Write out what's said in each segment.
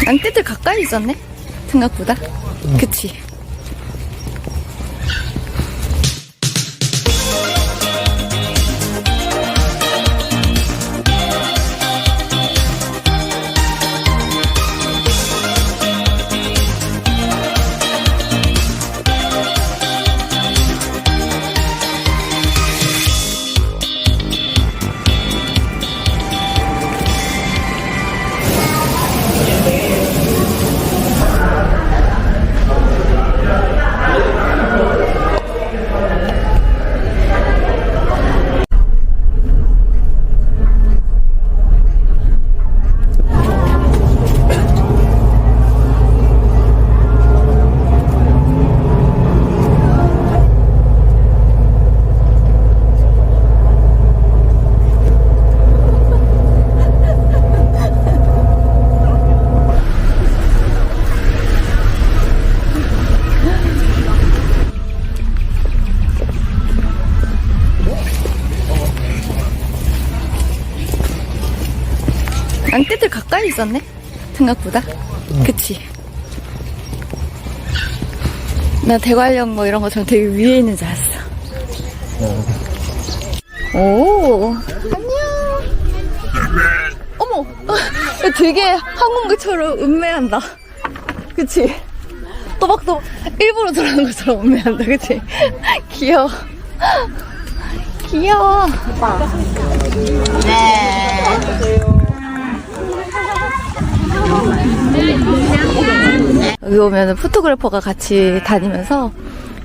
안떼들 가까이 있었네? 생각보다. 그치? 안떼들 가까이 있었네? 생각보다. 그치? 나 대관령 뭐 이런 것처럼 되게 위에 있는 줄 알았어. 오, 안녕. 어머, 되게 항공기처럼 음매한다. 그치? 또박또박 일부러 저러는 것처럼 음매한다. 그치? 귀여워. 귀여워. 네. 여기 오면 포토그래퍼가 같이 다니면서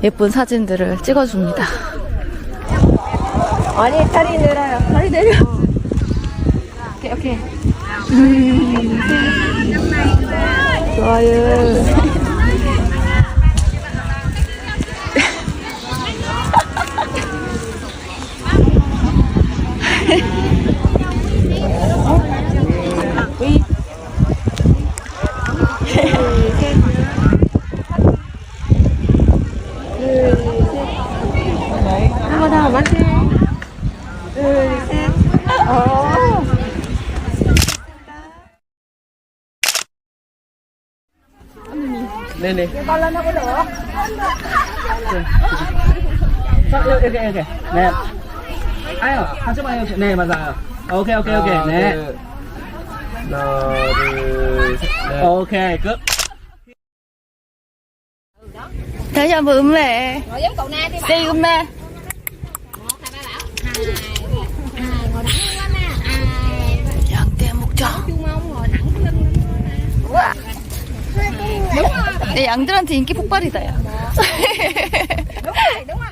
예쁜 사진들을 찍어줍니다. 아니, 다리 내려요. 다리 내려. 오케이, 오케이. 좋아요. 네네. 빨라 나고 더. 이렇게. 네. 아유, 하지 마요. 네, 맞아요. 오케이. 네. 하나, 둘, 셋, 넷. 오케이, 끝. 다시 한번 음매. Giống cậu Na đi bạn. 세이 음매. 1, 2, 3, bảo. 2, ngồi thẳng lên nè. 양떼 목장. Chu mông ngồi thẳng cái lưng lên. 우와. 내 양들한테 인기 폭발이다, 야. Đúng rồi.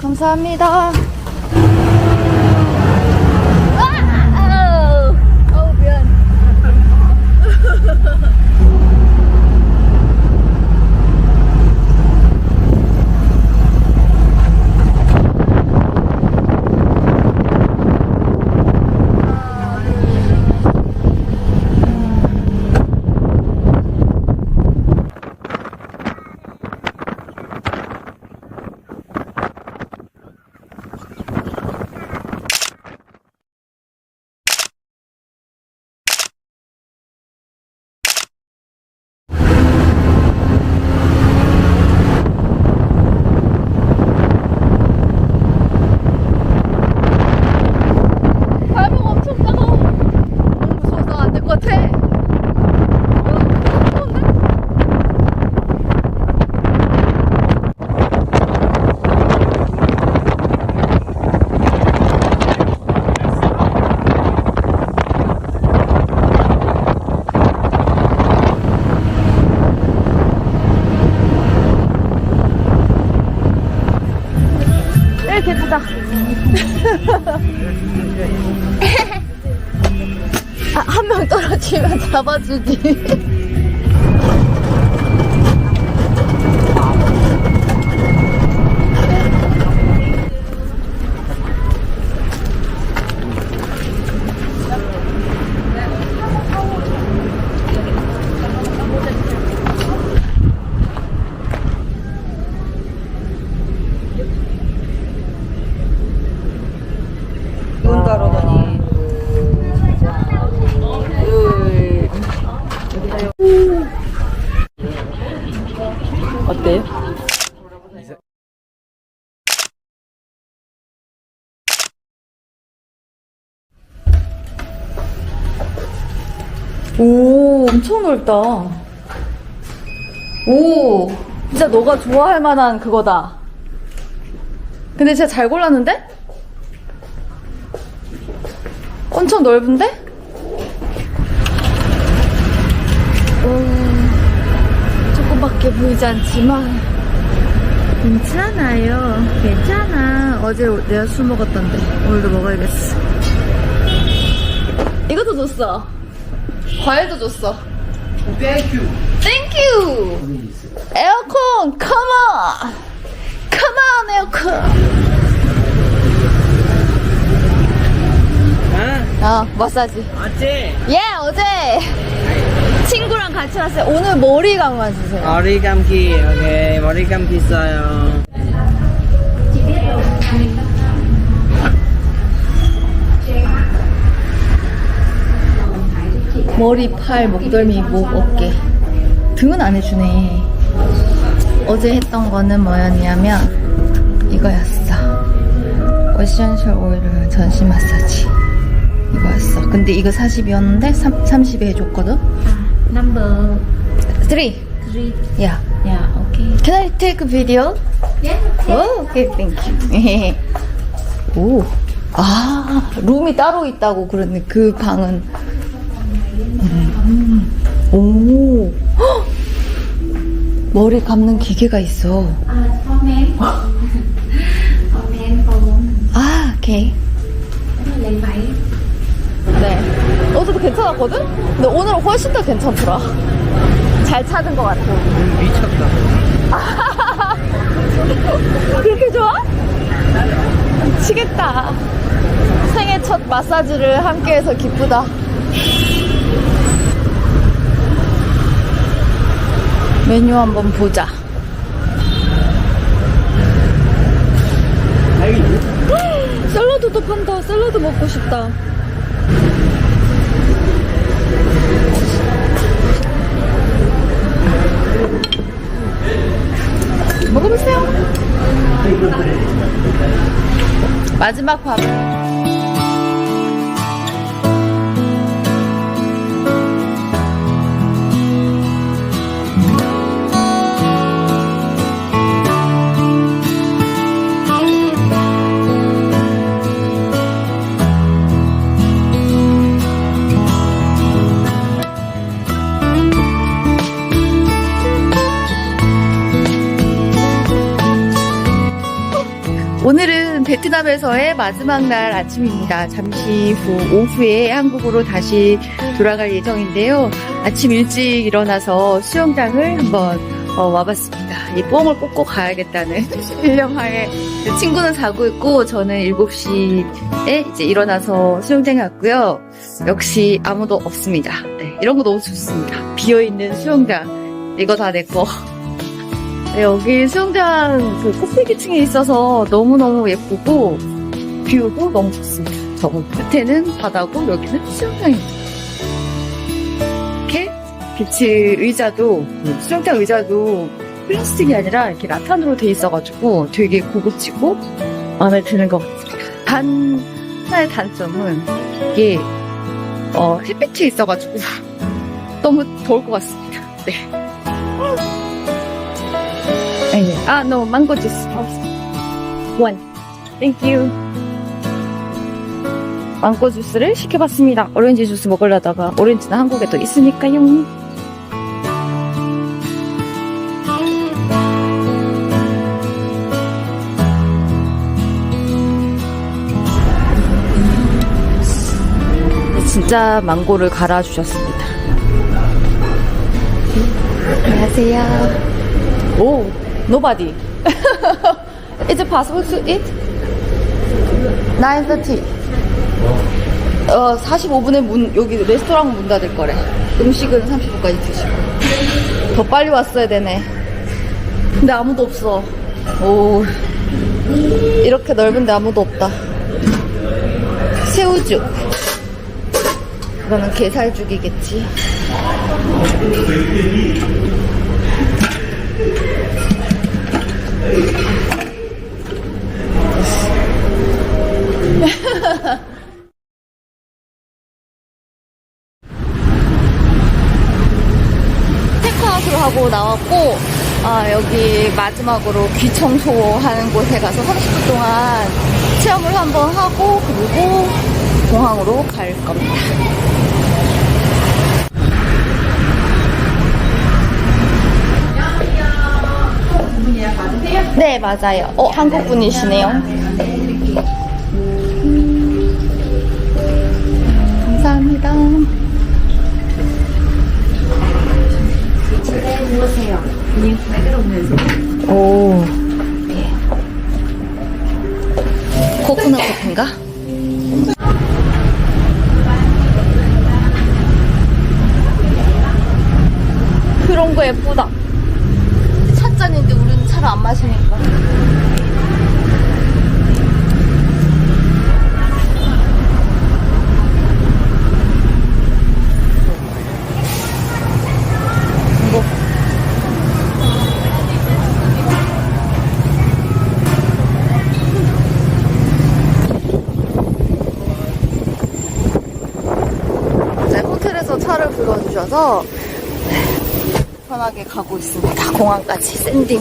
감사합니다. 쓰지. 누군가 그러더니 어때요? 오, 엄청 넓다. 오, 진짜 너가 좋아할 만한 그거다. 근데 진짜 잘 골랐는데? 엄청 넓은데? 조금밖에 보이지 않지만 괜찮아요. 괜찮아. 어제 내가 술 먹었던데 오늘도 먹어야겠어. 이것도 줬어. 과일도 줬어. 땡큐. 땡큐. 에어컨 컴온. 컴온 에어컨. 마사지. 맞지? 예, 어제 친구랑 같이 왔어요. 오늘 머리 감아주세요. 머리 감기. 오케이. 머리 감기 있어요. 머리, 팔, 목덜미, 목, 어깨. 등은 안 해주네. 어제 했던 거는 뭐였냐면 이거였어. 에센셜 오일 전신 마사지. 이거였어. 근데 이거 40이었는데 30에 해줬거든? Number 3. 3. Yeah. Yeah, okay. Can I take a video? Yeah. 오, okay, thank you. 오. 아, 룸이 따로 있다고 그러네. 그 방은. 오. 헉! 머리 감는 기계가 있어. For men. For men, for women. 아, 오케이. Lấy váy. 네. 어제도 괜찮았거든? 근데 오늘은 훨씬 더 괜찮더라. 잘 찾은 것 같아. 미쳤다. 그렇게 좋아? 미치겠다. 생애 첫 마사지를 함께해서 기쁘다. 메뉴 한번 보자. 샐러드도 판다. 샐러드 먹고 싶다. 먹어보세요. 마지막 밥. 오늘은 베트남에서의 마지막 날 아침입니다. 잠시 후 오후에 한국으로 다시 돌아갈 예정인데요. 아침 일찍 일어나서 수영장을 한번 와봤습니다. 이 뽕을 꽂고 가야겠다는 일념하에 친구는 자고 있고 저는 7시에 이제 일어나서 수영장에 왔고요. 역시 아무도 없습니다. 네, 이런 거 너무 좋습니다. 비어있는 수영장. 이거 다 내 거. 네, 여기 수영장 그 꼭대기층에 있어서 너무너무 예쁘고 뷰도 너무 좋습니다. 저 끝에는 바다고 여기는 수영장입니다. 이렇게 비치 의자도 수영장 의자도 플라스틱이 아니라 이렇게 라탄으로 돼 있어가지고 되게 고급지고 마음에 드는 것 같습니다. 하나의 단점은 이게 햇빛이 있어가지고 너무 더울 것 같습니다. 네. no, mango juice. One. Thank you. 망고 주스를 시켜봤습니다. 오렌지 주스 먹으려다가 오렌지는 한국에 또 있으니까요. 진짜 망고를 갈아주셨습니다. 안녕하세요. 오, nobody. Is it possible to eat? 9:30. 45분에 여기 레스토랑 문 닫을 거래. 음식은 30분까지 드시고. 더 빨리 왔어야 되네. 근데 아무도 없어. 오, 이렇게 넓은데 아무도 없다. 새우죽. 이거는 게살죽이겠지. 체크아웃을 하고 나왔고, 여기 마지막으로 귀 청소하는 곳에 가서 30분 동안 체험을 한번 하고, 그리고 공항으로 갈 겁니다. 네, 맞아요. 한국 분이시네요. 감사합니다. 오, 예. 코코넛 커피인가? 그런 거 예쁘다. 찻잔인데 우리는 차를 안 마시니까. 이거. 네, 호텔에서 차를 불러주셔서 편하게 가고 있습니다. 공항까지 샌딩.